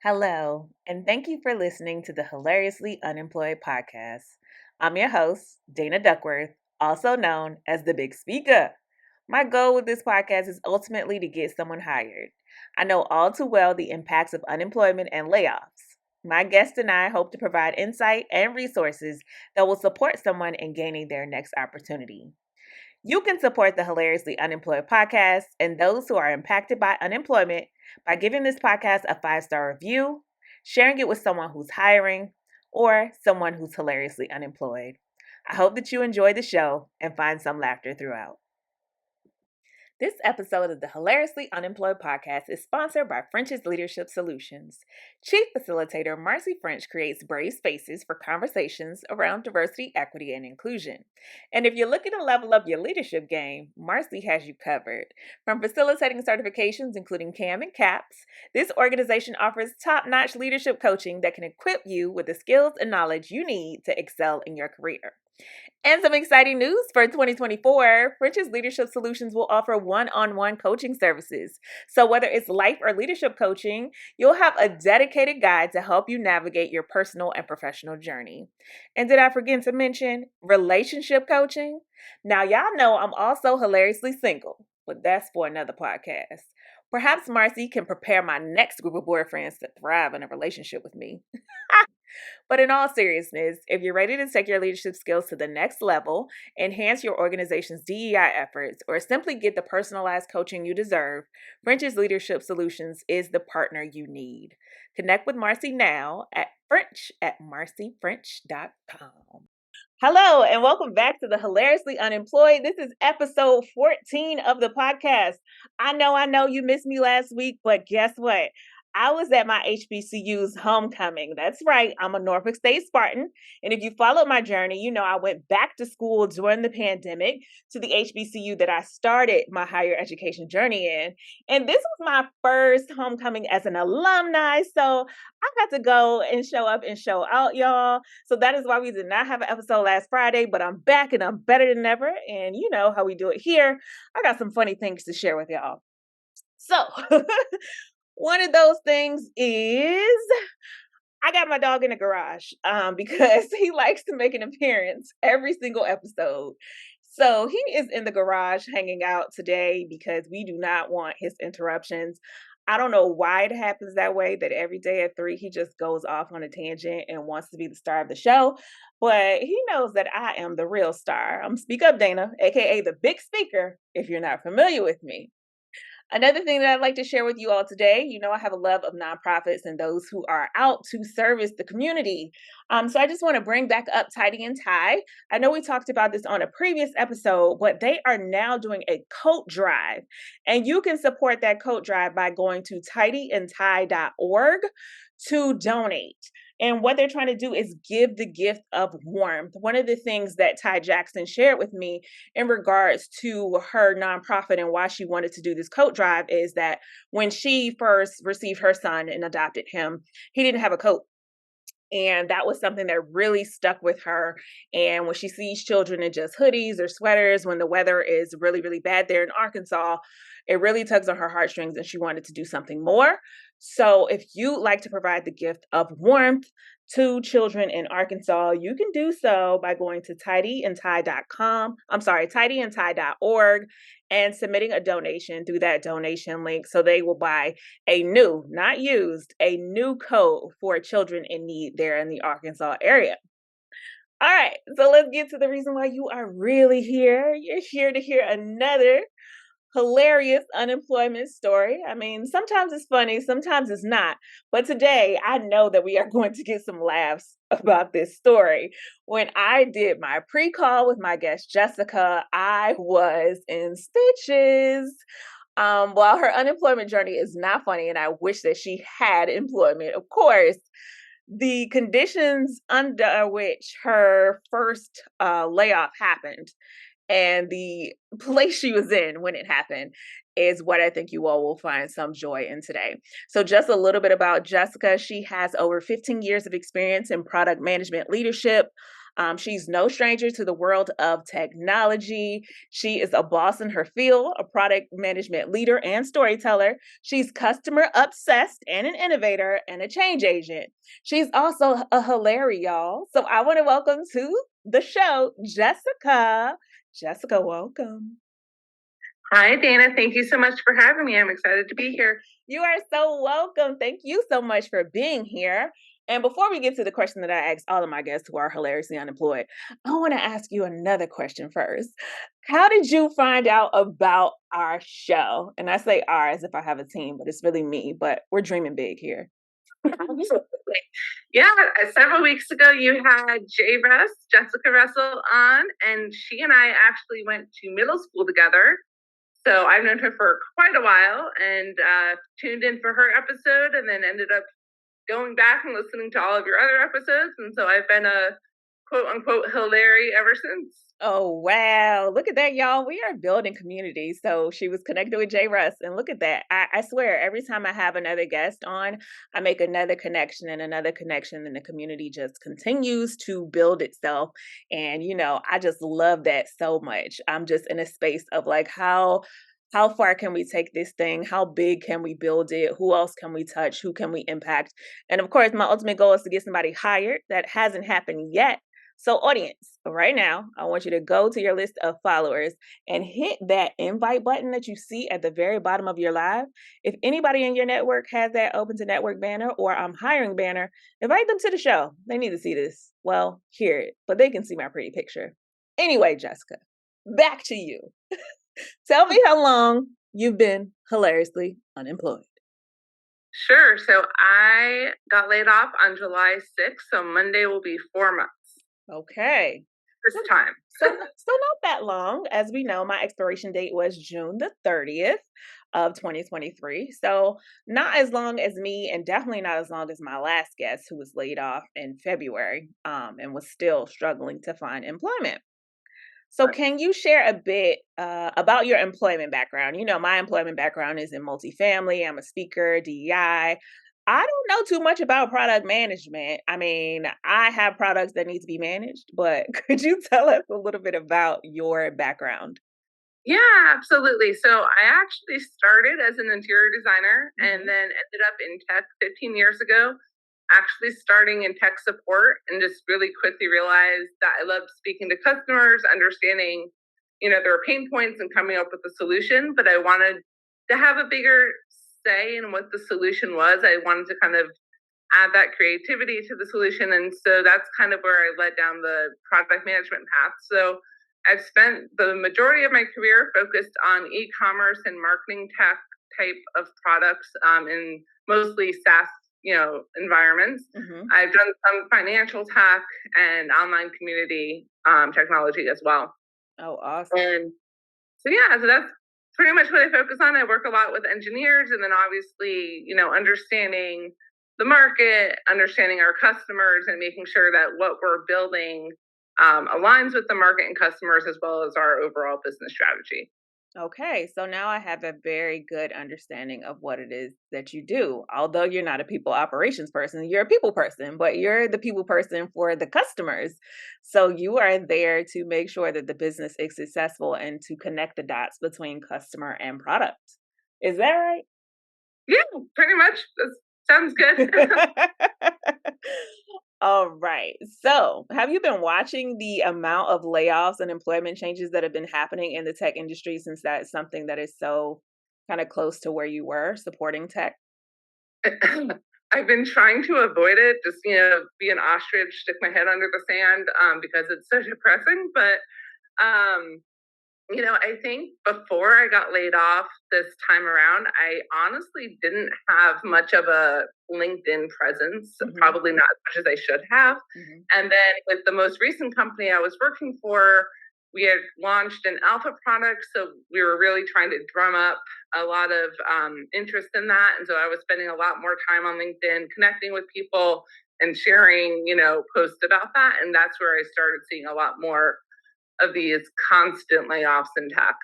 Hello, and thank you for listening to the Hilariously Unemployed podcast. I'm your host, Dana Duckworth, also known as the Big Speaker. My goal with this podcast is ultimately to get someone hired. I know all too well the impacts of unemployment and layoffs. My guest and I hope to provide insight and resources that will support someone in gaining their next opportunity. You can support the Hilariously Unemployed podcast and those who are impacted by unemployment by giving this podcast a 5-star review, sharing it with someone who's hiring, or someone who's hilariously unemployed. I hope that you enjoy the show and find some laughter throughout. This episode of the Hilariously Unemployed podcast is sponsored by French's Leadership Solutions. Chief Facilitator Marcy French creates brave spaces for conversations around diversity, equity, and inclusion. And if you're looking to level up your leadership game, Marcy has you covered. From facilitating certifications, including CAM and CAPS, this organization offers top-notch leadership coaching that can equip you with the skills and knowledge you need to excel in your career. And some exciting news for 2024, French's Leadership Solutions will offer one-on-one coaching services. So whether it's life or leadership coaching, you'll have a dedicated guide to help you navigate your personal and professional journey. And did I forget to mention relationship coaching? Now, y'all know I'm also hilariously single, but that's for another podcast. Perhaps Marcy can prepare my next group of boyfriends to thrive in a relationship with me. But in all seriousness, if you're ready to take your leadership skills to the next level, enhance your organization's DEI efforts, or simply get the personalized coaching you deserve, French's Leadership Solutions is the partner you need. Connect with Marcy now at marcyfrench.com. Hello, and welcome back to the Hilariously Unemployed. This is episode 14 of the podcast. I know you missed me last week, but guess what? I was at my HBCU's homecoming. That's right. I'm a Norfolk State Spartan. And if you followed my journey, you know I went back to school during the pandemic to the HBCU that I started my higher education journey in. And this was my first homecoming as an alumni. So I got to go and show up and show out, y'all. So that is why we did not have an episode last Friday, but I'm back and I'm better than ever. And you know how we do it here. I got some funny things to share with y'all. So one of those things is I got my dog in the garage because he likes to make an appearance every single episode. So he is in the garage hanging out today because we do not want his interruptions. I don't know why it happens that way, that every day at 3, he just goes off on a tangent and wants to be the star of the show. But he knows that I am the real star. I'm Speak Up Dana, aka the Big Speaker, if you're not familiar with me. Another thing that I'd like to share with you all today, you know, I have a love of nonprofits and those who are out to service the community. So I just want to bring back up Tidy and Tie. I know we talked about this on a previous episode, but they are now doing a coat drive. And you can support that coat drive by going to tidyandtie.org to donate. And what they're trying to do is give the gift of warmth. One of the things that Ty Jackson shared with me in regards to her nonprofit and why she wanted to do this coat drive is that when she first received her son and adopted him, he didn't have a coat. And that was something that really stuck with her. And when she sees children in just hoodies or sweaters, when the weather is really, really bad there in Arkansas, it really tugs on her heartstrings and she wanted to do something more. So if you like to provide the gift of warmth to children in Arkansas, you can do so by going to tidyandtie.org and submitting a donation through that donation link. So they will buy a new, not used, a new coat for children in need there in the Arkansas area. All right, so let's get to the reason why you are really here. You're here to hear another hilarious unemployment story. I mean, sometimes it's funny, sometimes it's not. But today, I know that we are going to get some laughs about this story. When I did my pre-call with my guest, Jessica, I was in stitches. While her unemployment journey is not funny, and I wish that she had employment, of course, the conditions under which her first layoff happened and the place she was in when it happened is what I think you all will find some joy in today. So just a little bit about Jessica. She has over 15 years of experience in product management leadership, She's no stranger to the world of technology. She is a boss in her field, a product management leader and storyteller. She's customer obsessed and an innovator and a change agent. She's also a hilarious, y'all. So I want to welcome to the show, Jessica. Jessica, welcome. Hi, Dana. Thank you so much for having me. I'm excited to be here. You are so welcome. Thank you so much for being here. And before we get to the question that I ask all of my guests who are hilariously unemployed, I want to ask you another question first. How did you find out about our show? And I say our as if I have a team, but it's really me, but we're dreaming big here. Absolutely. Yeah, several weeks ago, you had Jessica Russell, on, and she and I actually went to middle school together. So I've known her for quite a while and tuned in for her episode and then ended up going back and listening to all of your other episodes. And so I've been a quote unquote hilary ever since. Oh, wow. Look at that, y'all. We are building community. So she was connected with Jay Russ. And look at that. I swear, every time I have another guest on, I make another connection and another connection, and the community just continues to build itself. And, I just love that so much. I'm just in a space of like, how far can we take this thing? How big can we build it? Who else can we touch? Who can we impact? And of course, my ultimate goal is to get somebody hired. That hasn't happened yet. So, audience, right now, I want you to go to your list of followers and hit that invite button that you see at the very bottom of your live. If anybody in your network has that open to network banner or I'm hiring banner, invite them to the show. They need to see this. Well, hear it, but they can see my pretty picture. Anyway, Jessica, back to you. Tell me how long you've been hilariously unemployed. Sure. So I got laid off on July 6th. So Monday will be 4 months. Okay. This time. So not that long. As we know, my expiration date was June the 30th of 2023. So not as long as me, and definitely not as long as my last guest who was laid off in February and was still struggling to find employment. So Right. can you share a bit about your employment background? My employment background is in multifamily. I'm a speaker, DEI. I don't know too much about product management. I mean, I have products that need to be managed, but could you tell us a little bit about your background? Yeah, absolutely. So I actually started as an interior designer and then ended up in tech 15 years ago, actually starting in tech support, and just really quickly realized that I loved speaking to customers, understanding, their pain points and coming up with a solution, but I wanted to have a bigger say in what the solution was. I wanted to kind of add that creativity to the solution. And so that's kind of where I led down the product management path. So I've spent the majority of my career focused on e-commerce and marketing tech type of products in mostly SaaS, environments. I've done some financial tech and online community technology as well. Oh, awesome. And so that's pretty much what I focus on. I work a lot with engineers, and then obviously, understanding the market, understanding our customers, and making sure that what we're building aligns with the market and customers as well as our overall business strategy. Okay, so now I have a very good understanding of what it is that you do. Although you're not a people operations person, you're a people person, but you're the people person for the customers. So you are there to make sure that the business is successful and to connect the dots between customer and product. Is that right? Yeah, pretty much. That sounds good. All right. So, have you been watching the amount of layoffs and employment changes that have been happening in the tech industry since that's something that is so kind of close to where you were supporting tech? I've been trying to avoid it, just be an ostrich, stick my head under the sand, because it's so depressing. But um, I think before I got laid off this time around, I honestly didn't have much of a LinkedIn presence, probably not as much as I should have. And then with the most recent company I was working for, we had launched an alpha product. So we were really trying to drum up a lot of interest in that. And so I was spending a lot more time on LinkedIn, connecting with people and sharing, posts about that. And that's where I started seeing a lot more of these constant layoffs in tech.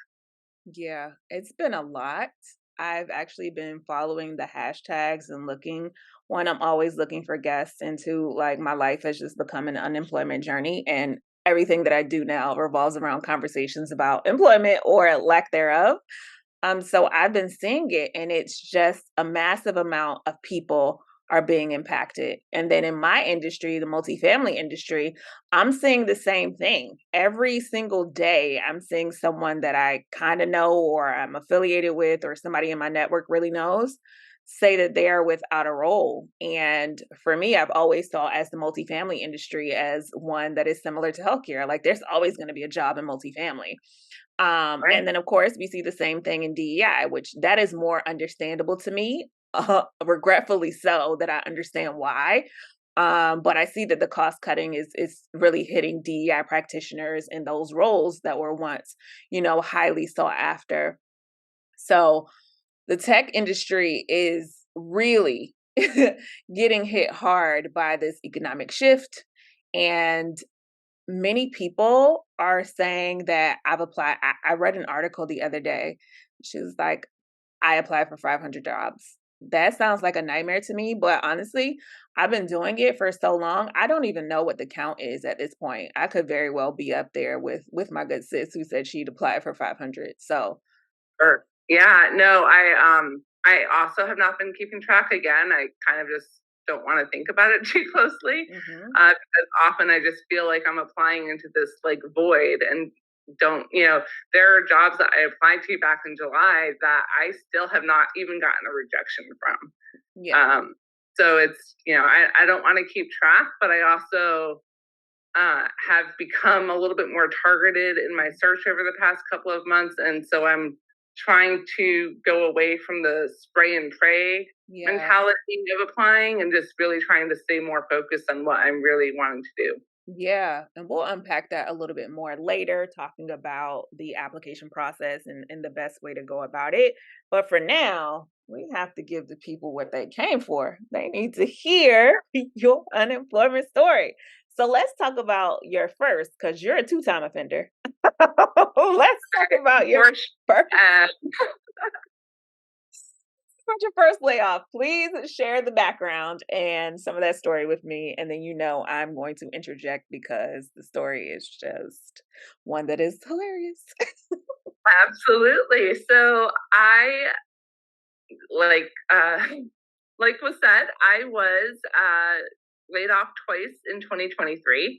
Yeah, it's been a lot. I've actually been following the hashtags and looking one, I'm always looking for guests, and two, like my life has just become an unemployment journey, and everything that I do now revolves around conversations about employment or lack thereof. So I've been seeing it, and it's just a massive amount of people are being impacted. And then in my industry, the multifamily industry, I'm seeing the same thing. Every single day, I'm seeing someone that I kind of know or I'm affiliated with or somebody in my network really knows say that they are without a role. And for me, I've always saw as the multifamily industry as one that is similar to healthcare. Like there's always going to be a job in multifamily. Right. And then, of course, we see the same thing in DEI, which that is more understandable to me, regretfully so, that I understand why. But I see that the cost cutting is really hitting DEI practitioners in those roles that were once, highly sought after. So the tech industry is really getting hit hard by this economic shift, and many people are saying that I've applied. I read an article the other day. She was like, I applied for 500 jobs. That sounds like a nightmare to me, but honestly, I've been doing it for so long. I don't even know what the count is at this point. I could very well be up there with my good sis who said she'd applied for 500. So, Sure. Yeah, no, I also have not been keeping track again. I kind of just don't want to think about it too closely, because often I just feel like I'm applying into this like void and don't, there are jobs that I applied to back in July that I still have not even gotten a rejection from. yeah, So it's, I don't want to keep track, but I also have become a little bit more targeted in my search over the past couple of months. And so I'm trying to go away from the spray and pray yeah. mentality of applying and just really trying to stay more focused on what I'm really wanting to do. Yeah, and we'll unpack that a little bit more later, talking about the application process and the best way to go about it. But for now, we have to give the people what they came for. They need to hear your unemployment story. So let's talk about your first, because you're a two-time offender. Let's talk about your For first. uh, About your first layoff. Please share the background and some of that story with me. And then I'm going to interject because the story is just one that is hilarious. Absolutely. So I like like was said, I was laid off twice in 2023.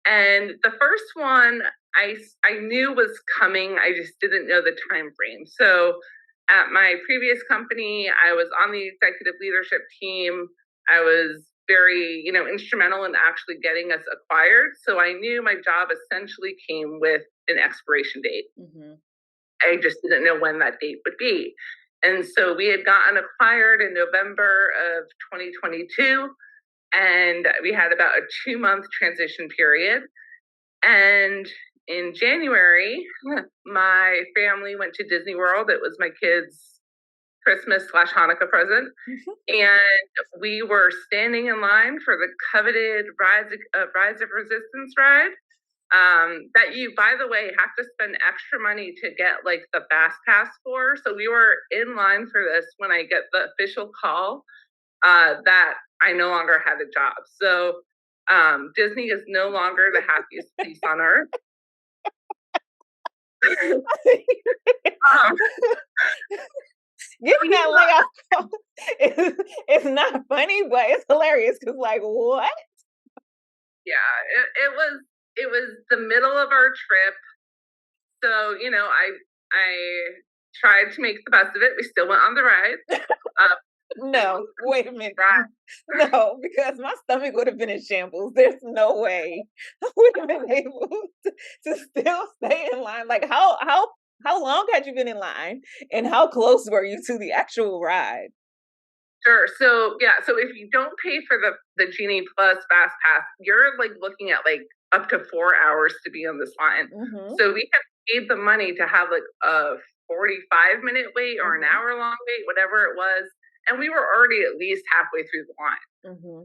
And the first one I knew was coming. I just didn't know the time frame. So at my previous company, I was on the executive leadership team. I was very, instrumental in actually getting us acquired. So I knew my job essentially came with an expiration date. Hmm. I just didn't know when that date would be. And so we had gotten acquired in November of 2022, and we had about a 2-month transition period. And in January, my family went to Disney World. It was my kids' Christmas slash Hanukkah present. And we were standing in line for the coveted Rise of Resistance ride. That you, by the way, have to spend extra money to get like the fast pass for. So we were in line for this when I get the official call that I no longer had a job. So Disney is no longer the happiest place on earth. um, Getting that layoff is not funny, but it's hilarious because, like, what? yeah, it was the middle of our trip. So I tried to make the best of it. We still went on the ride. No, wait a minute. Right. No, because my stomach would have been in shambles. There's no way I would have been able to still stay in line. Like how long had you been in line, and how close were you to the actual ride? Sure. So yeah, so if you don't pay for the Genie Plus Fast Pass, you're like looking at like up to 4 hours to be on this line. Hmm. So we had paid the money to have like a 45-minute wait or an Hmm. hour-long wait, whatever it was, and we were already at least halfway through the line. Hmm.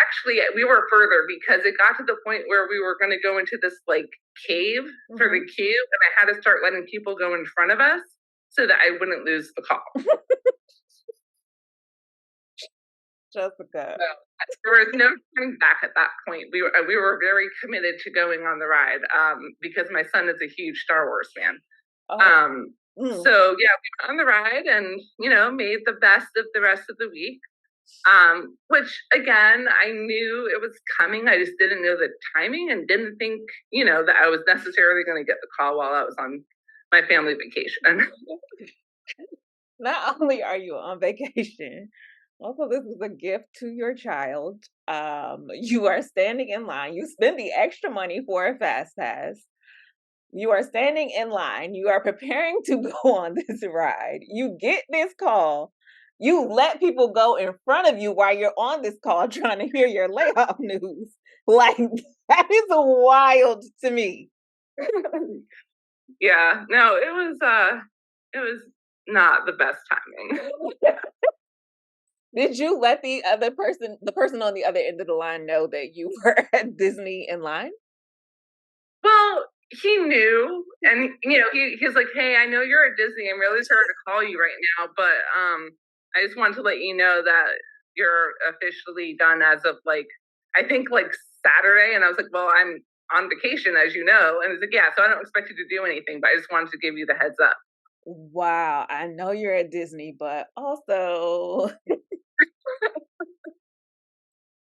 Actually, we were further because it got to the point where we were going to go into this like cave for the Hmm. queue, and I had to start letting people go in front of us so that I wouldn't lose the call. Jessica. So there was no turning back at that point. We were very committed to going on the ride because my son is a huge Star Wars fan. Oh, Um, mm. so yeah, we went on the ride and made the best of the rest of the week. Which again, I knew it was coming. I just didn't know the timing and didn't think, that I was necessarily going to get the call while I was on my family vacation. Not only are you on vacation, also this is a gift to your child. You are standing in line. You spend the extra money for a fast pass. You are standing in line. You are preparing to go on this ride. You get this call. You let people go in front of you while you're on this call trying to hear your layoff news. Like, that is wild to me. Yeah, no, it was not the best timing. Did you let the person on the other end of the line know that you were at Disney in line? Well, he knew, and he's like, "Hey, I know you're at Disney. I'm really sorry to call you right now, but I just wanted to let you know that you're officially done as of I think Saturday." And I was like, "Well, I'm on vacation, as you know." And he's like, "Yeah, so I don't expect you to do anything, but I just wanted to give you the heads up." Wow, I know you're at Disney, but also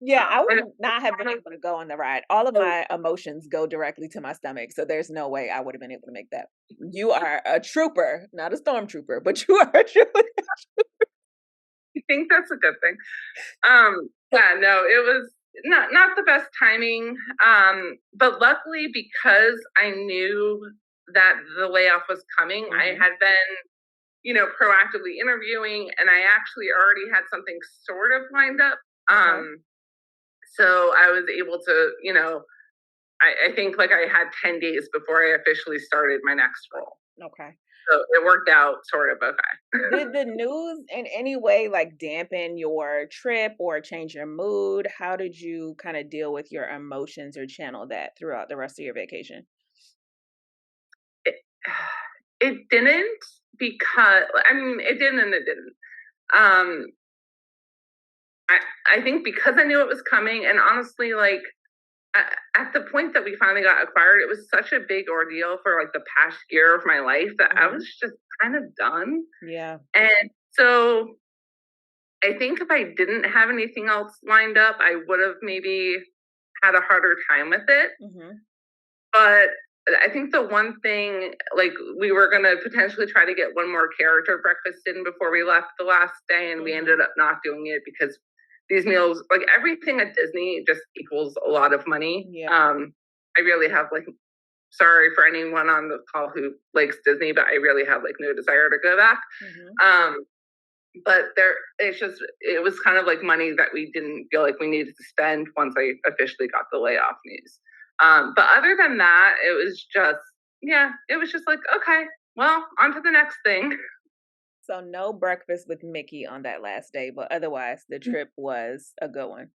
yeah, I would And not have been able to go on the ride. All of my emotions go directly to my stomach, so there's no way I would have been able to make that. You are a trooper, not a stormtrooper, but you are a trooper. I think that's a good thing. Yeah, no, it was not the best timing. But luckily, because I knew that the layoff was coming, I Mhm, had been, proactively interviewing, and I actually already had something sort of lined up. okay, So I was able to, I think I had 10 days before I officially started my next role. okay. So it worked out sort of okay. Did the news in any way, like, dampen your trip or change your mood? How did you kinda deal with your emotions or channel that throughout the rest of your vacation? it, it didn't because I mean it didn't and it didn't. Um I think because I knew it was coming, and honestly, at the point that we finally got acquired, it was such a big ordeal for the past year of my life that I Mhm. was just kind of done. Yeah. And so I think if I didn't have anything else lined up, I would have maybe had a harder time with it. Mhm. But I think the one thing, we were gonna potentially try to get one more character breakfast in before we left the last day, and we Mhm. ended up not doing it because these meals, everything at Disney, just equals a lot of money. Yeah. I really have sorry for anyone on the call who likes Disney, but I really have no desire to go back. Mhm. Um, but it was kind of money that we didn't feel like we needed to spend once I officially got the layoff news. But other than that, it was just, yeah, it was just okay, well, on to the next thing. So no breakfast with Mickey on that last day, but otherwise the trip was a good one.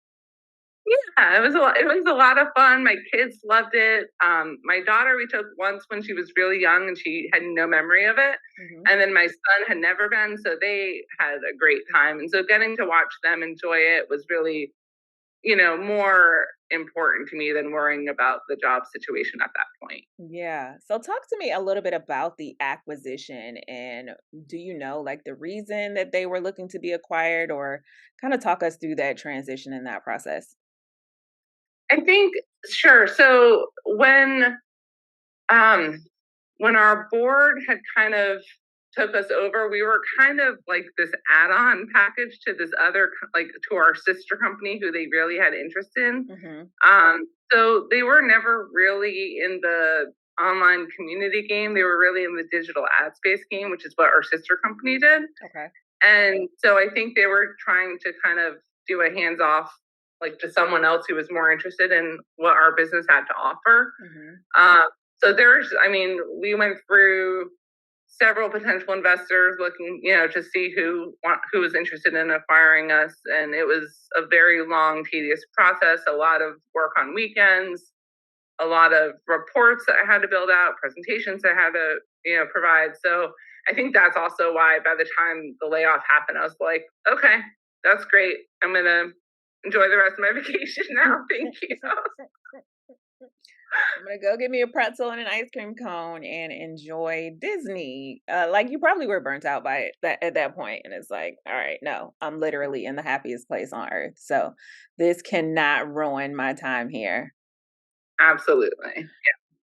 Yeah, it was a lot of fun. My kids loved it. My daughter we took once when she was really young and she had no memory of it. Mhm. And then my son had never been, so they had a great time. And so getting to watch them enjoy it was really, more important to me than worrying about the job situation at that point. Yeah. So talk to me a little bit about the acquisition and do you know like the reason that they were looking to be acquired or kind of talk us through that transition in that process? I think sure. So um when our board had kind of took us over, we were kind of like this add-on package to this other to our sister company who they really had interest in. Mhm. So they were never really in the online community game. They were really in the digital ad space game, which is what our sister company did. Okay. And so I think they were trying to kind of do a hands off to someone else who was more interested in what our business had to offer. Mhm. So I mean, we went through several potential investors looking, to see who was interested in acquiring us, and it was a very long, tedious process. A lot of work on weekends, a lot of reports that I had to build out, presentations I had to, provide. So I think that's also why by the time the layoff happened, I was like, okay, that's great. I'm going to enjoy the rest of my vacation now. Thank you. I'm gonna go get me a pretzel and an ice cream cone and enjoy Disney. Like you probably were burnt out by it at that point, and it's like, all right, no, I'm literally in the happiest place on earth, so this cannot ruin my time here. Absolutely.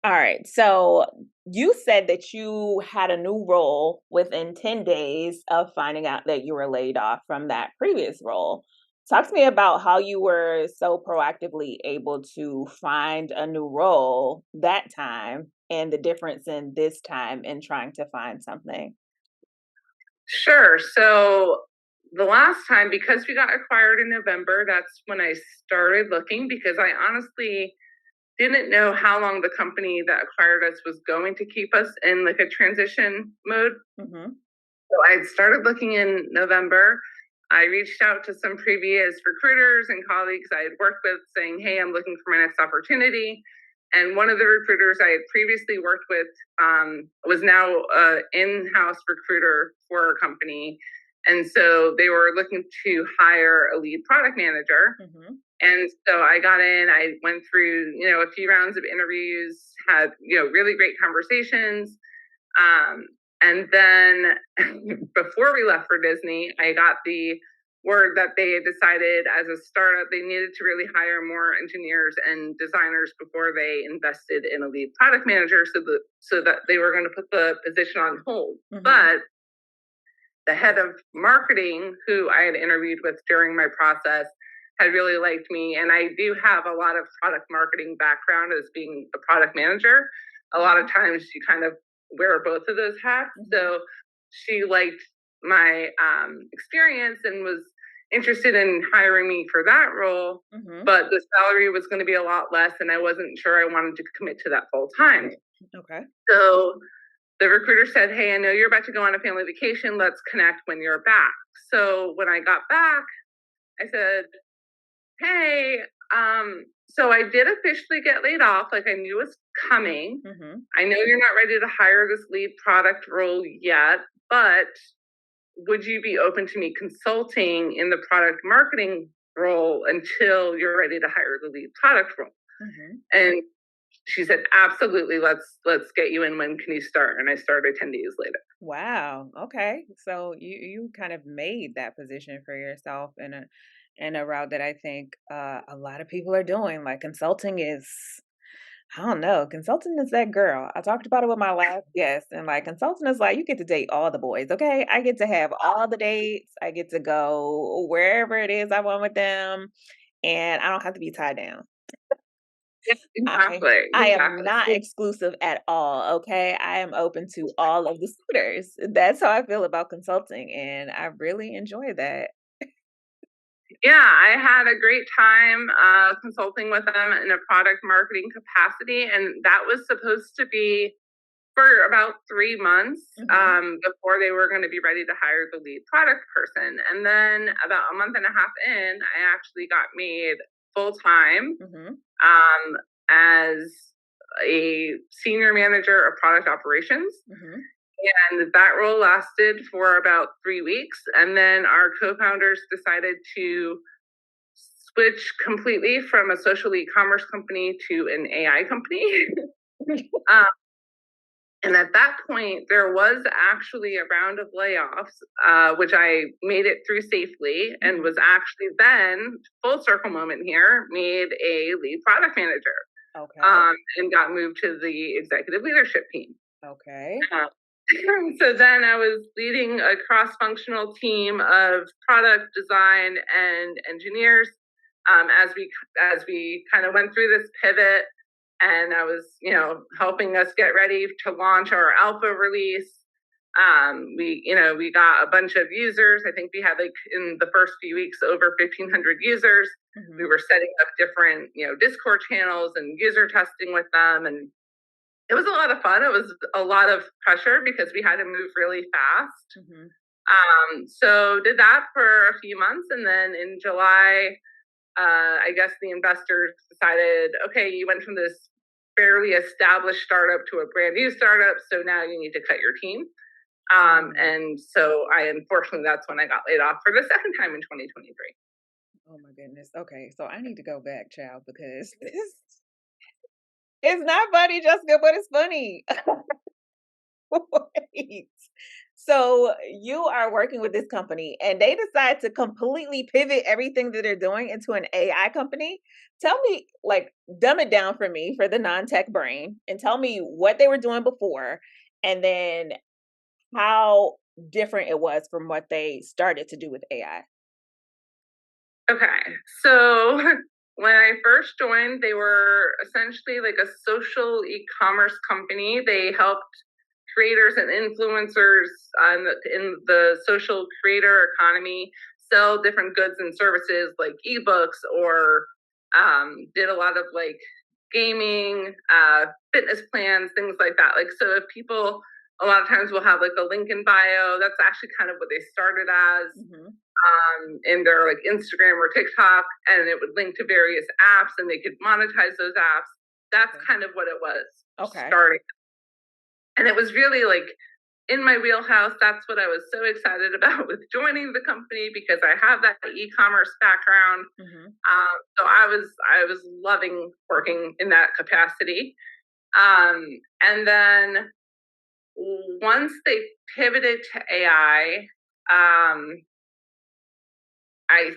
All right, so you said that you had a new role within 10 days of finding out that you were laid off from that previous role. Talk to me about how you were so proactively able to find a new role that time and the difference in this time in trying to find something. Sure. So the last time, because we got acquired in November, that's when I started looking because I honestly didn't know how long the company that acquired us was going to keep us in like a transition mode. Mhm. So I started looking in November. I reached out to some previous recruiters and colleagues I had worked with saying, hey, I'm looking for my next opportunity. And one of the recruiters I had previously worked with was now an in-house recruiter for a company. And so they were looking to hire a lead product manager. Mhm. And so I got in, I went through, a few rounds of interviews, had, really great conversations. Um, and then before we left for Disney, I got the word that they had decided as a startup, they needed to really hire more engineers and designers before they invested in a lead product manager so that they were going to put the position on hold. Mhm. But the head of marketing, who I had interviewed with during my process, had really liked me. And I do have a lot of product marketing background as being a product manager. A lot of times you kind of wear both of those hats. So she liked my experience and was interested in hiring me for that role. Mhm. But the salary was going to be a lot less, and I wasn't sure I wanted to commit to that full time. Okay. So the recruiter said, hey, I know you're about to go on a family vacation. Let's connect when you're back. So when I got back, I said, hey, so I did officially get laid off. Like I knew it was coming. Mhm. I know you're not ready to hire this lead product role yet, but would you be open to me consulting in the product marketing role until you're ready to hire the lead product role? Mhm. And she said, absolutely, let's get you in. When can you start? And I started 10 days later. Wow. Okay. So you kind of made that position for yourself in a route that I think a lot of people are doing. Like consulting is, I don't know, consulting is that girl. I talked about it with my last guest, and like consulting is like you get to date all the boys. Okay, I get to have all the dates. I get to go wherever it is I want with them, and I don't have to be tied down. Yeah, I exactly. I am Exactly. not exclusive at all, okay? I am open to all of the suitors. That's how I feel about consulting, and I really enjoy that. Yeah, I had a great time consulting with them in a product marketing capacity. And that was supposed to be for about 3 months Mhm. before they were going to be ready to hire the lead product person. And then about a month and a half in, I actually got made full time Mhm. um, as a senior manager of product operations. Mhm. And that role lasted for about 3 weeks. And then our co founders decided to switch completely from a social e-commerce company to an AI company. um, and at that point, there was actually a round of layoffs, which I made it through safely and was actually then, full circle moment here, made a lead product manager Okay. and got moved to the executive leadership team. Okay. Uh, so then I was leading a cross-functional team of product design and engineers as we kind of went through this pivot, and I was helping us get ready to launch our alpha release. We got a bunch of users. I think we had like in the first few weeks over 1,500 users. We Mhm. were setting up different Discord channels and user testing with them, and it was a lot of fun. It was a lot of pressure because we had to move really fast. Mhm. So did that for a few months, and then in July, I guess the investors decided, okay, you went from this fairly established startup to a brand new startup, so now you need to cut your team. And so unfortunately, that's when I got laid off for the second time in 2023. Oh my goodness. Okay, so I need to go back, child, because this it's not funny, Jessica, but it's funny. Wait. So you are working with this company and they decide to completely pivot everything that they're doing into an AI company. Tell me, like, dumb it down for me for the non-tech brain and tell me what they were doing before and then how different it was from what they started to do with AI. Okay, so when I first joined, they were essentially like a social e-commerce company. They helped creators and influencers in the social creator economy sell different goods and services like ebooks or did a lot of like gaming, fitness plans, things like that. Like, so if people a lot of times will have like a link in bio, that's actually kind of what they started as in their like Instagram or TikTok, and it would link to various apps and they could monetize those apps. That's Okay. kind of what it was Okay. starting. And it was really like in my wheelhouse. That's what I was so excited about with joining the company because I have that e-commerce background. So I was loving working in that capacity. And then once they pivoted to AI, I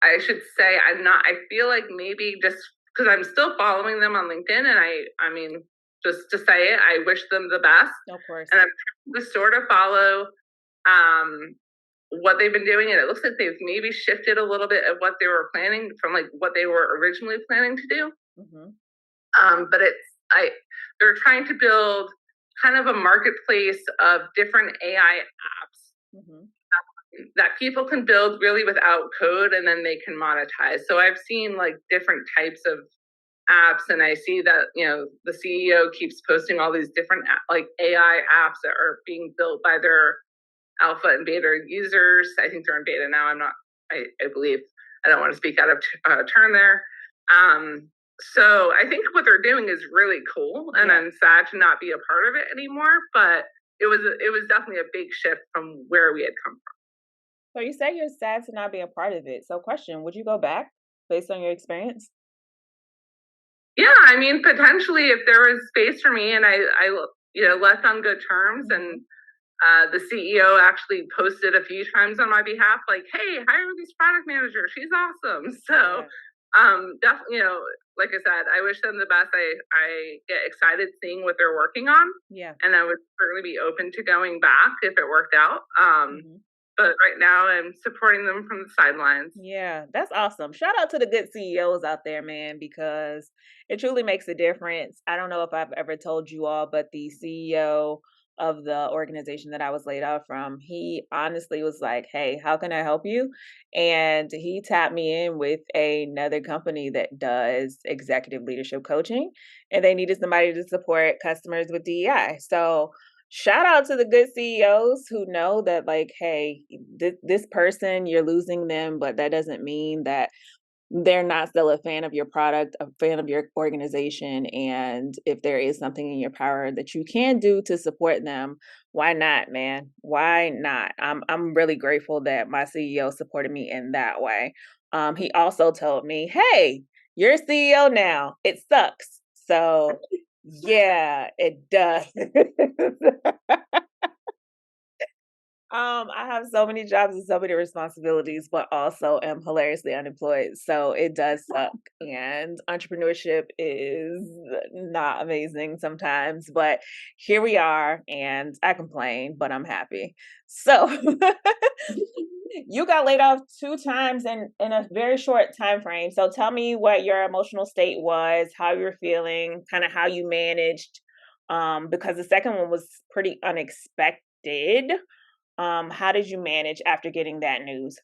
I should say I'm not. I feel like maybe just because I'm still following them on LinkedIn, and I mean, just to say it, I wish them the best, Of course. and I'm trying to sort of follow um, what they've been doing, and it looks like they've maybe shifted a little bit of what they were planning from like what they were originally planning to do. But they're trying to build kind of a marketplace of different AI apps that people can build really without code and then they can monetize. So I've seen like different types of apps and I see that, the CEO keeps posting all these different like AI apps that are being built by their alpha and beta users. I think they're in beta now. I believe, I don't want to speak out of turn there. So I think what they're doing is really cool and I'm sad to not be a part of it anymore, but it was definitely a big shift from where we had come from. So you say you're sad to not be a part of it. So question, would you go back based on your experience? Yeah, I mean, potentially if there was space for me and I left on good terms and the CEO actually posted a few times on my behalf, like, hey, hire this product manager. She's awesome. So definitely, like I said, I wish them the best. I get excited seeing what they're working on. Yeah. And I would certainly be open to going back if it worked out. But right now I'm supporting them from the sidelines. Yeah, that's awesome. Shout out to the good CEOs out there, man, because it truly makes a difference. I don't know if I've ever told you all, but the CEO of the organization that I was laid off from, he honestly was like, hey, how can I help you? And he tapped me in with another company that does executive leadership coaching, and they needed somebody to support customers with DEI. So shout out to the good CEOs who know that, like, hey, this person, you're losing them, but that doesn't mean that they're not still a fan of your product, a fan of your organization. And if there is something in your power that you can do to support them, why not, man? Why not? I'm really grateful that my CEO supported me in that way. He also told me, hey, you're a CEO now. It sucks. So yeah, it does. I have so many jobs and so many responsibilities, but also am hilariously unemployed. So it does suck. And entrepreneurship is not amazing sometimes, but here we are. And I complain, but I'm happy. So you got laid off 2 times in a very short time frame. So tell me what your emotional state was, how you're feeling, kind of how you managed. Because the second one was pretty unexpected. How did you manage after getting that news?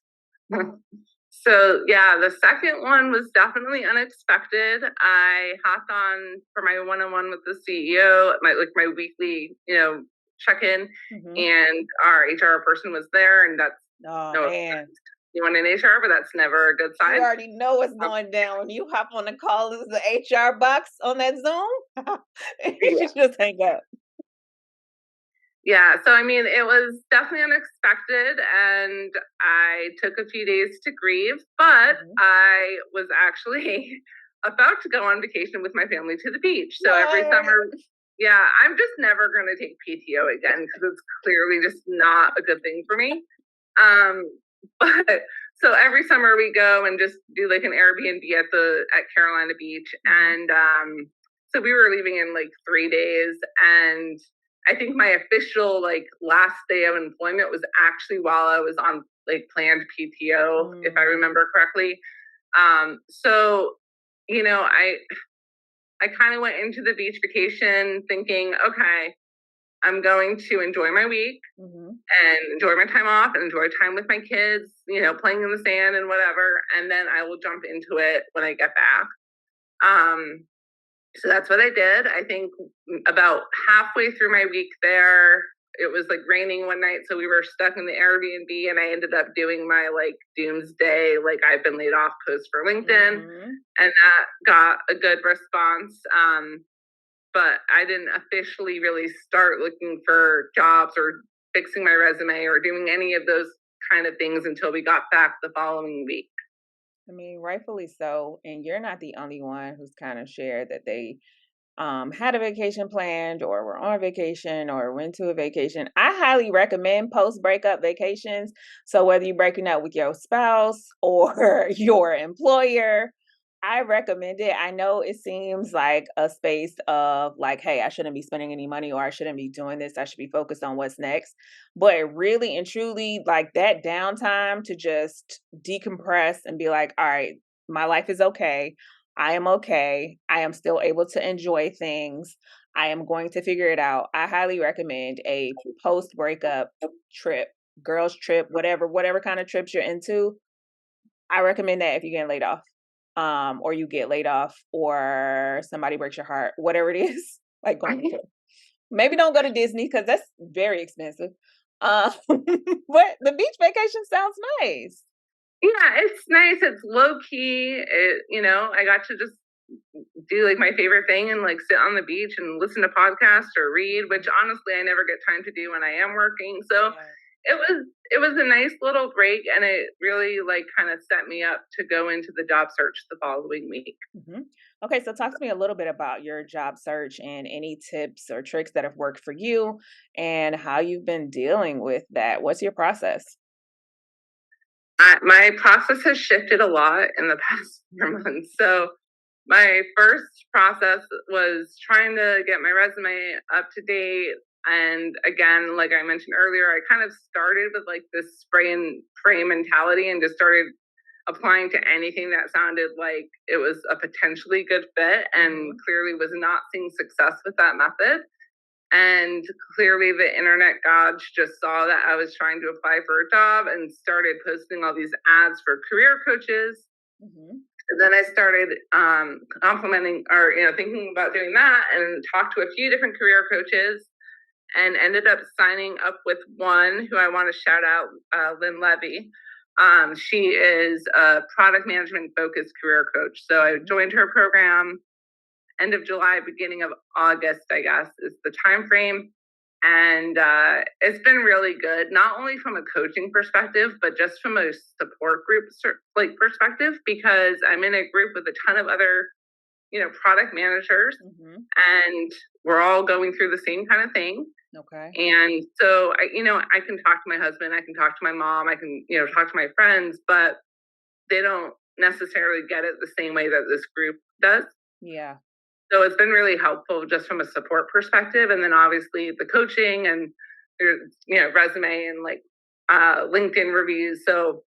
So yeah, the second one was definitely unexpected. I hopped on for my one-on-one with the CEO, my weekly, check-in, and our HR person was there, and that's Oh no man, anyone in HR, but that's never a good sign. you already know what's going down when you hop on the call as the HR box on that Zoom. You Yeah. should just hang up. Yeah, so I mean, it was definitely unexpected, and I took a few days to grieve, but Mhm. I was actually about to go on vacation with my family to the beach. So every What? summer, yeah, I'm just never going to take PTO again because it's clearly just not a good thing for me. Um, but so every summer we go and just do like an Airbnb at Carolina Beach, Mhm. and so we were leaving in like 3 days, and I think my official like last day of employment was actually while I was on like planned PTO, if I Mm. remember correctly. So I kind of went into the beach vacation thinking, okay, I'm going to enjoy my week Mhm. and enjoy my time off and enjoy time with my kids, playing in the sand and whatever. And then I will jump into it when I get back. Um, so that's what I did. I think about halfway through my week there, it was like raining one night. So we were stuck in the Airbnb, and I ended up doing my like doomsday, like I've been laid off post for LinkedIn. Mhm. And that got a good response. But I didn't officially really start looking for jobs or fixing my resume or doing any of those kind of things until we got back the following week. I mean, rightfully so. And you're not the only one who's kind of shared that they had a vacation planned or were on vacation or went to a vacation. I highly recommend post breakup vacations. So whether you're breaking up with your spouse or your employer, I recommend it. I know it seems like a space of like, hey, I shouldn't be spending any money or I shouldn't be doing this. I should be focused on what's next. But really and truly, like that downtime to just decompress and be like, all right, my life is okay. I am okay. I am still able to enjoy things. I am going to figure it out. I highly recommend a post breakup trip, girls trip, whatever kind of trips you're into. I recommend that if you're getting laid off. Or you get laid off or somebody breaks your heart, whatever it is, like going to maybe don't go to Disney because that's very expensive. But the beach vacation sounds nice. Yeah, it's nice. It's low key. I got to just do like my favorite thing and like sit on the beach and listen to podcasts or read, which Mhm. honestly I never get time to do when I am working. So Yeah. it was a nice little break, and it really like kind of set me up to go into the job search the following week. Mhm. Okay, so talk to me a little bit about your job search and any tips or tricks that have worked for you and how you've been dealing with that. What's your process? My process has shifted a lot in the past 4 months. So my first process was trying to get my resume up to date. And again, like I mentioned earlier, I kind of started with like this spray and pray mentality and just started applying to anything that sounded like it was a potentially good fit, and Mhm. clearly was not seeing success with that method. And clearly, the internet gods just saw that I was trying to apply for a job and started posting all these ads for career coaches. Mhm. And then I started complimenting or thinking about doing that, and talked to a few different career coaches, and ended up signing up with one who I want to shout out, Lynn Levy. She is a product management focused career coach. So I Mhm. joined her program end of July, beginning of August, I guess, is the time frame. And it's been really good, not only from a coaching perspective, but just from a support group like perspective, because I'm in a group with a ton of other, product managers, Mhm. and we're all going through the same kind of thing. Okay. And so I can talk to my husband, I can talk to my mom, I can, talk to my friends, but they don't necessarily get it the same way that this group does. Yeah. So it's been really helpful just from a support perspective. And then obviously the coaching and there's, resume and like LinkedIn reviews. So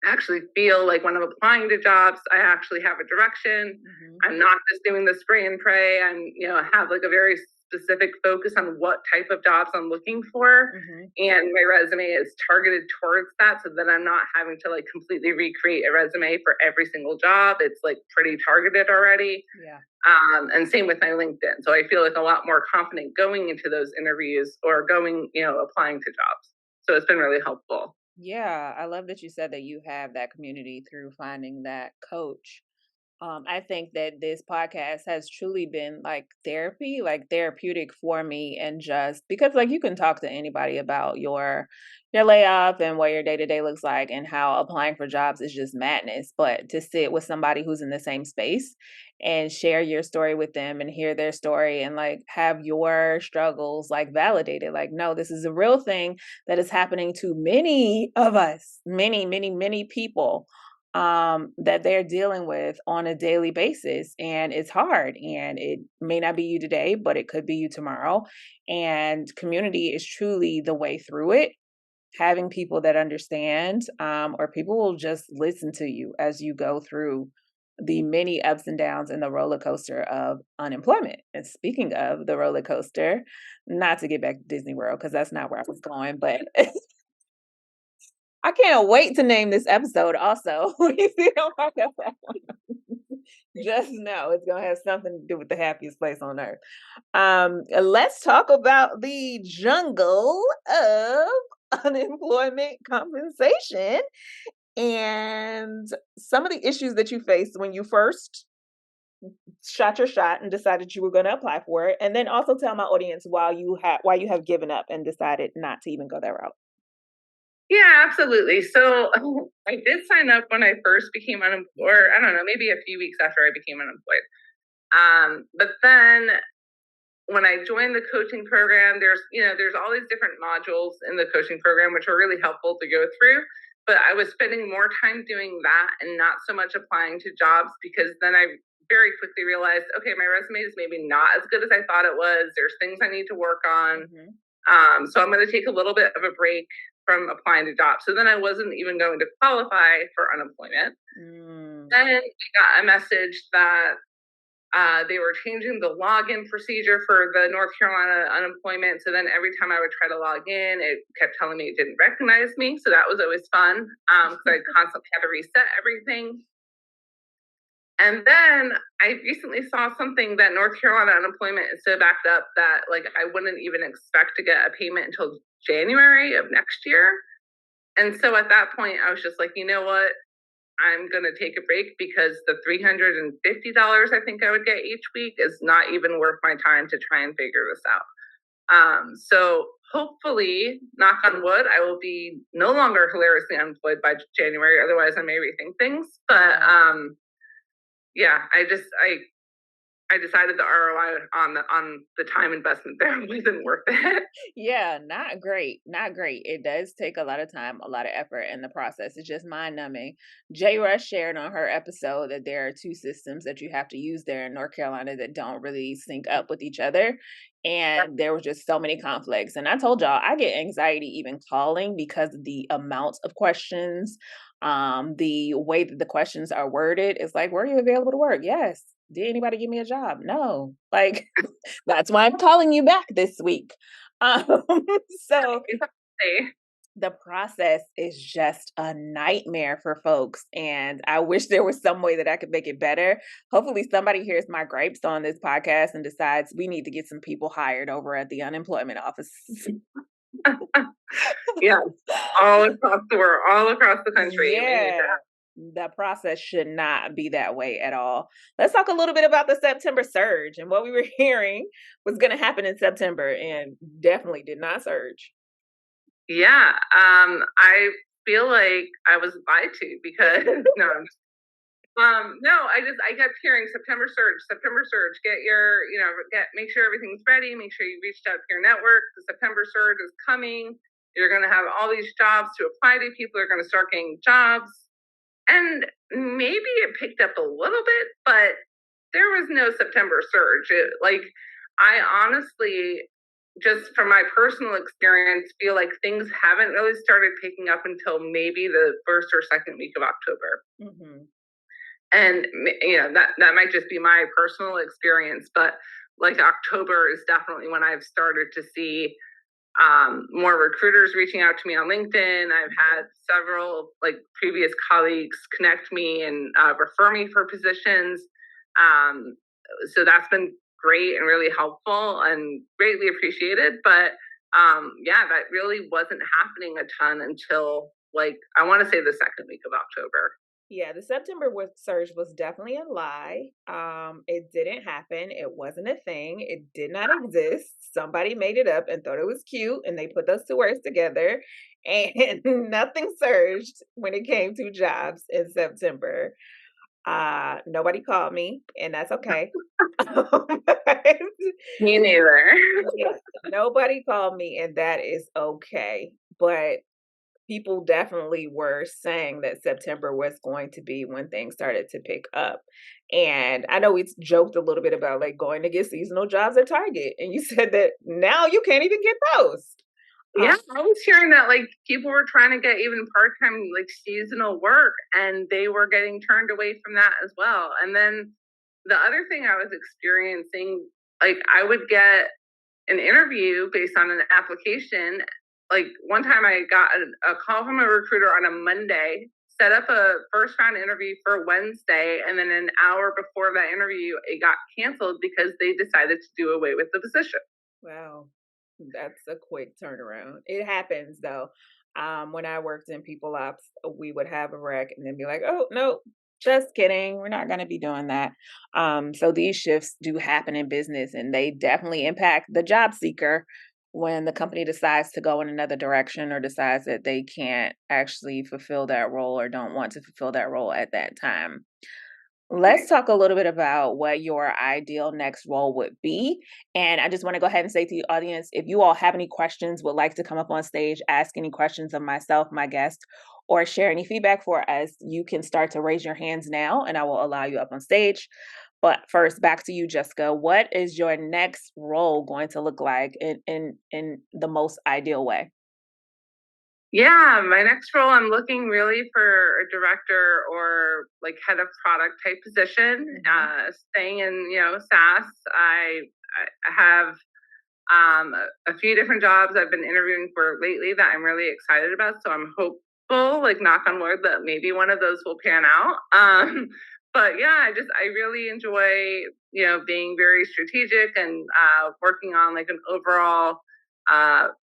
I actually feel like when I'm applying to jobs, I actually have a direction. Mhm. I'm not just doing the spray and pray. I'm, have like a very specific focus on what type of jobs I'm looking for. Mhm. And my resume is targeted towards that so that I'm not having to like completely recreate a resume for every single job. It's like pretty targeted already. Yeah. And same with my LinkedIn. So I feel like a lot more confident going into those interviews or going, applying to jobs. So it's been really helpful. Yeah, I love that you said that you have that community through finding that coach. I think that this podcast has truly been like therapy, like therapeutic for me, and just because like you can talk to anybody about your layoff and what your day to day looks like and how applying for jobs is just madness. But to sit with somebody who's in the same space and share your story with them and hear their story and like have your struggles like validated, like no, this is a real thing that is happening to many of us, many people that they're dealing with on a daily basis. And it's hard. And it may not be you today, but it could be you tomorrow. And community is truly the way through it. Having people that understand, or people will just listen to you as you go through the many ups and downs in the roller coaster of unemployment. And speaking of the roller coaster, not to get back to Disney World, because that's not where I was going, but I can't wait to name this episode also. You see how I got that one? Just know it's gonna have something to do with the happiest place on earth. Let's talk about the jungle of unemployment compensation and some of the issues that you faced when you first shot your shot and decided you were going to apply for it, and then also tell my audience why you have given up and decided not to even go that route. Yeah, absolutely. So I did sign up when I first became unemployed, or I don't know, maybe a few weeks after I became unemployed. But then when I joined the coaching program, there's all these different modules in the coaching program, which are really helpful to go through. But I was spending more time doing that and not so much applying to jobs, because then I very quickly realized, okay, my resume is maybe not as good as I thought it was. There's things I need to work on. Mhm. So I'm going to take a little bit of a break from applying to jobs. So then I wasn't even going to qualify for unemployment. Mm. Then I got a message that they were changing the login procedure for the North Carolina unemployment. So then every time I would try to log in, it kept telling me it didn't recognize me. So that was always fun, because I constantly had to reset everything. And then I recently saw something that North Carolina unemployment is so backed up that like I wouldn't even expect to get a payment until January of next year. And so at that point, I was just like, you know what? I'm going to take a break, because the $350 I think I would get each week is not even worth my time to try and figure this out. So hopefully, knock on wood, I will be no longer hilariously unemployed by January. Otherwise, I may rethink things. But yeah, I decided the ROI on the time investment there wasn't worth it. Yeah, not great. Not great. It does take a lot of time, a lot of effort in the process. It's just mind numbing. Jay Rush shared on her episode that there are two systems that you have to use there in North Carolina that don't really sync up with each other. And there was just so many conflicts. And I told y'all, I get anxiety even calling because of the amount of questions, the way that the questions are worded. It's like, were you available to work? Yes. Did anybody give me a job? No. Like, that's why I'm calling you back this week. Um, so Exactly. the process is just a nightmare for folks. And I wish there was some way that I could make it better. Hopefully, somebody hears my gripes on this podcast and decides we need to get some people hired over at the unemployment office. Yeah, all across the world, all across the country. We need Yeah. The process should not be that way at all. Let's talk a little bit about the September surge and what we were hearing was going to happen in September and definitely did not surge. Yeah, I feel like I was lied to, because no, I kept hearing September surge. Get your, make sure everything's ready. Make sure you reached out to your network. The September surge is coming. You're going to have all these jobs to apply to. People are going to start getting jobs, and maybe it picked up a little bit, but there was no September surge. I honestly, just from my personal experience, feel like things haven't really started picking up until maybe the first or second week of October. Mhm. And that might just be my personal experience, but like October is definitely when I've started to see more recruiters reaching out to me on LinkedIn. I've had several like previous colleagues connect me and refer me for positions. So that's been great and really helpful and greatly appreciated. But yeah, that really wasn't happening a ton until like I want to say the second week of October. Yeah, the September surge was definitely a lie. It didn't happen. It wasn't a thing. It did not exist. Somebody made it up and thought it was cute, and they put those two words together, and nothing surged when it came to jobs in September. Nobody called me, and that's okay. Me neither. Yeah, nobody called me, and that is okay. But people definitely were saying that September was going to be when things started to pick up. And I know we joked a little bit about like going to get seasonal jobs at Target, and you said that now you can't even get those. Uh, Yeah, I was hearing that like people were trying to get even part-time like seasonal work and they were getting turned away from that as well. And then the other thing I was experiencing, like I would get an interview based on an application. Like one time I got a call from a recruiter on a Monday, set up a first round interview for Wednesday, and then an hour before that interview, it got canceled because they decided to do away with the position. wow, that's a quick turnaround. It happens though. When I worked in people ops, we would have a rec and then be like, "Oh no, just kidding. We're not going to be doing that." So these shifts do happen in business, and they definitely impact the job seeker when the company decides to go in another direction or decides that they can't actually fulfill that role or don't want to fulfill that role at that time. Let's Right. talk a little bit about what your ideal next role would be. And I just want to go ahead and say to the audience, if you all have any questions, would like to come up on stage, ask any questions of myself, my guest, or share any feedback for us, you can start to raise your hands now and I will allow you up on stage. But first, back to you, Jessica. What is your next role going to look like in the most ideal way? Yeah, my next role, I'm looking really for a director or like head of product type position. Mhm. Staying in, SaaS. I have a few different jobs I've been interviewing for lately that I'm really excited about. So I'm hopeful, like knock on wood, that maybe one of those will pan out. But yeah, I really enjoy, being very strategic and working on like an overall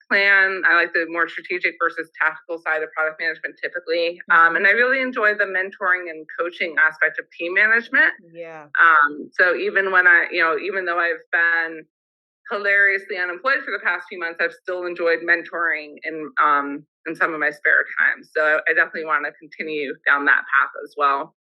plan. I like the more strategic versus tactical side of product management typically. Mhm. And I really enjoy the mentoring and coaching aspect of team management. Yeah. So even though I've been hilariously unemployed for the past few months, I've still enjoyed mentoring in some of my spare time. So I definitely want to continue down that path as well.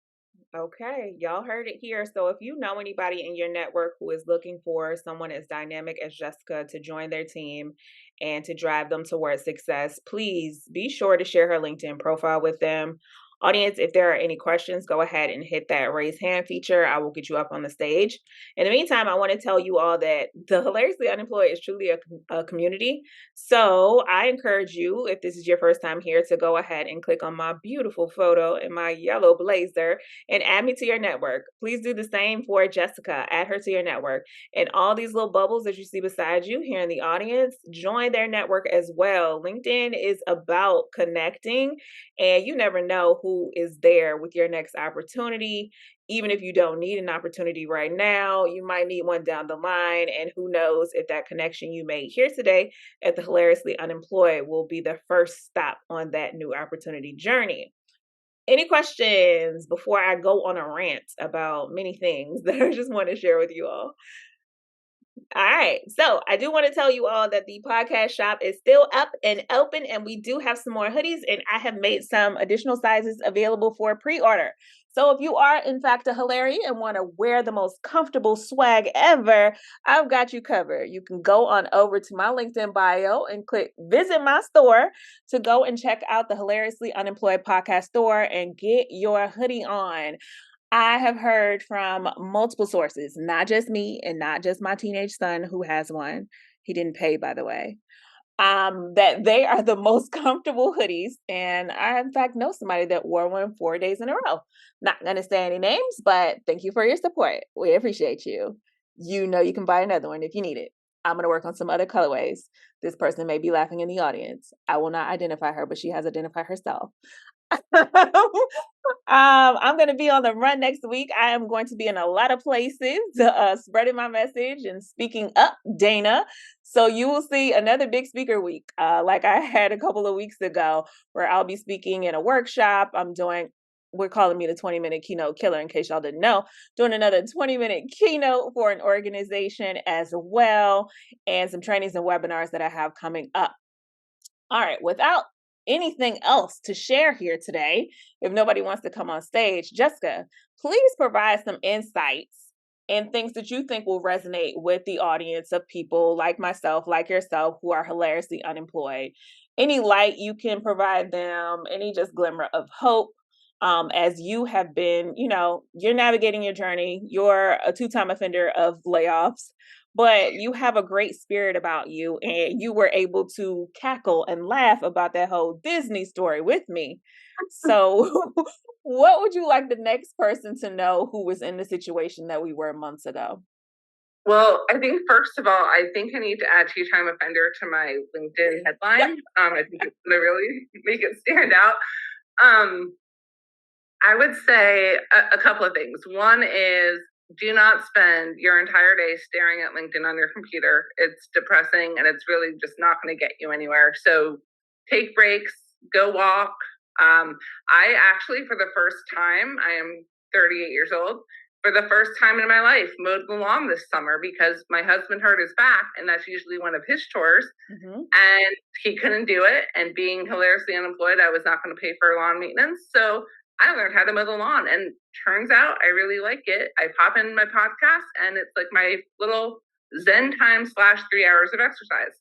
Okay, y'all heard it here. So if you know anybody in your network who is looking for someone as dynamic as Jessica to join their team and to drive them towards success, please be sure to share her LinkedIn profile with them. Audience, if there are any questions, go ahead and hit that raise hand feature. I will get you up on the stage. In the meantime, I want to tell you all that the Hilariously Unemployed is truly a community. So I encourage you, if this is your first time here, to go ahead and click on my beautiful photo in my yellow blazer and add me to your network. Please do the same for Jessica. Add her to your network. And all these little bubbles that you see beside you here in the audience, join their network as well. LinkedIn is about connecting, and you never know who is there with your next opportunity. Even if you don't need an opportunity right now, you might need one down the line. And who knows if that connection you made here today at the Hilariously Unemployed will be the first stop on that new opportunity journey. Any questions before I go on a rant about many things that I just want to share with you all? All right. So I do want to tell you all that the podcast shop is still up and open, and we do have some more hoodies, and I have made some additional sizes available for pre order. So if you are, in fact, a Hilary and want to wear the most comfortable swag ever, I've got you covered. You can go on over to my LinkedIn bio and click visit my store to go and check out the Hilariously Unemployed podcast store and get your hoodie on. I have heard from multiple sources, not just me and not just my teenage son who has one. He didn't pay, by the way. That they are the most comfortable hoodies. And I, in fact, know somebody that wore one 4 days in a row. Not going to say any names, but thank you for your support. We appreciate you. You know, you can buy another one if you need it. I'm going to work on some other colorways. This person may be laughing in the audience. I will not identify her, but she has identified herself. I'm going to be on the run next week. I am going to be in a lot of places, spreading my message and speaking up, Dana. So you will see another big speaker week, like I had a couple of weeks ago, where I'll be speaking in a workshop. I'm doing we're calling me the 20-minute keynote killer in case y'all didn't know, doing another 20-minute keynote for an organization as well, and some trainings and webinars that I have coming up. All right, without anything else to share here today, if nobody wants to come on stage, Jessica, please provide some insights and things that you think will resonate with the audience of people like myself, like yourself, who are hilariously unemployed. Any light you can provide them, any just glimmer of hope, as you have been, you're navigating your journey. You're a two-time offender of layoffs, but you have a great spirit about you, and you were able to cackle and laugh about that whole Disney story with me. So, what would you like the next person to know who was in the situation that we were months ago? Well, I think first of all, I think I need to add two-time offender to my LinkedIn headline. I think it's going to really make it stand out. I would say a couple of things. One is, do not spend your entire day staring at LinkedIn on your computer. It's depressing and it's really just not going to get you anywhere. So take breaks, go walk. I actually, for the first time, I am 38 years old. For the first time in my life, mowed the lawn this summer because my husband hurt his back, and that's usually one of his chores. And he couldn't do it. And being hilariously unemployed, I was not going to pay for lawn maintenance. So I learned how to mow the lawn, and turns out I really like it. I pop in my podcast, and it's like my little Zen time / 3 hours of exercise.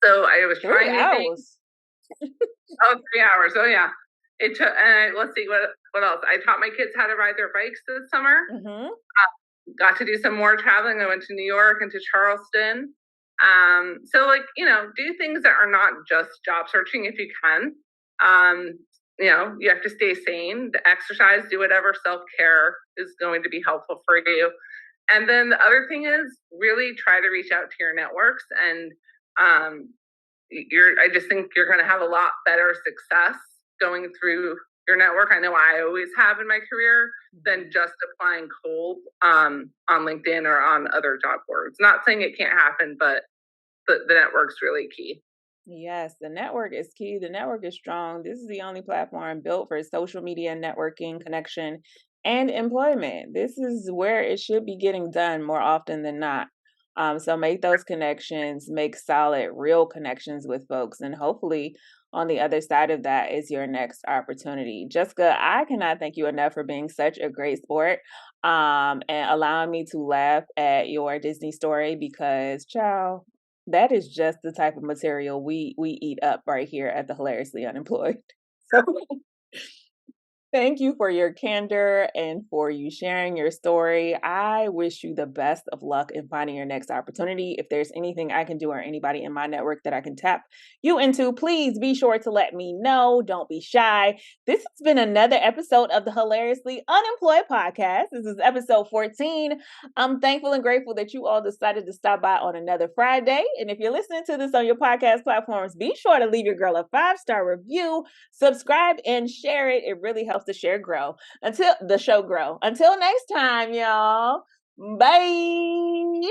So I was trying 3 hours. Oh, 3 hours. Oh, yeah. It took. Let's see what else. I taught my kids how to ride their bikes this summer. Got to do some more traveling. I went to New York and to Charleston. So do things that are not just job searching if you can. You have to stay sane, the exercise, do whatever self-care is going to be helpful for you. And then the other thing is really try to reach out to your networks. And I just think you're going to have a lot better success going through your network. I know I always have in my career than just applying cold on LinkedIn or on other job boards. Not saying it can't happen, but the network's really key. Yes, the network is key. The network is strong. This is the only platform built for social media networking, connection, and employment. This is where it should be getting done more often than not. So make those connections, make solid, real connections with folks, and hopefully on the other side of that is your next opportunity. Jessica, I cannot thank you enough for being such a great sport, and allowing me to laugh at your Disney story because, child, that is just the type of material we eat up right here at the Hilariously Unemployed. So thank you for your candor and for you sharing your story. I wish you the best of luck in finding your next opportunity. If there's anything I can do or anybody in my network that I can tap you into, please be sure to let me know. Don't be shy. This has been another episode of the Hilariously Unemployed podcast. This is episode 14. I'm thankful and grateful that you all decided to stop by on another Friday. And if you're listening to this on your podcast platforms, be sure to leave your girl a 5-star review, subscribe, and share it. It really helps the share grow until the show grow. Until next time, y'all. Bye.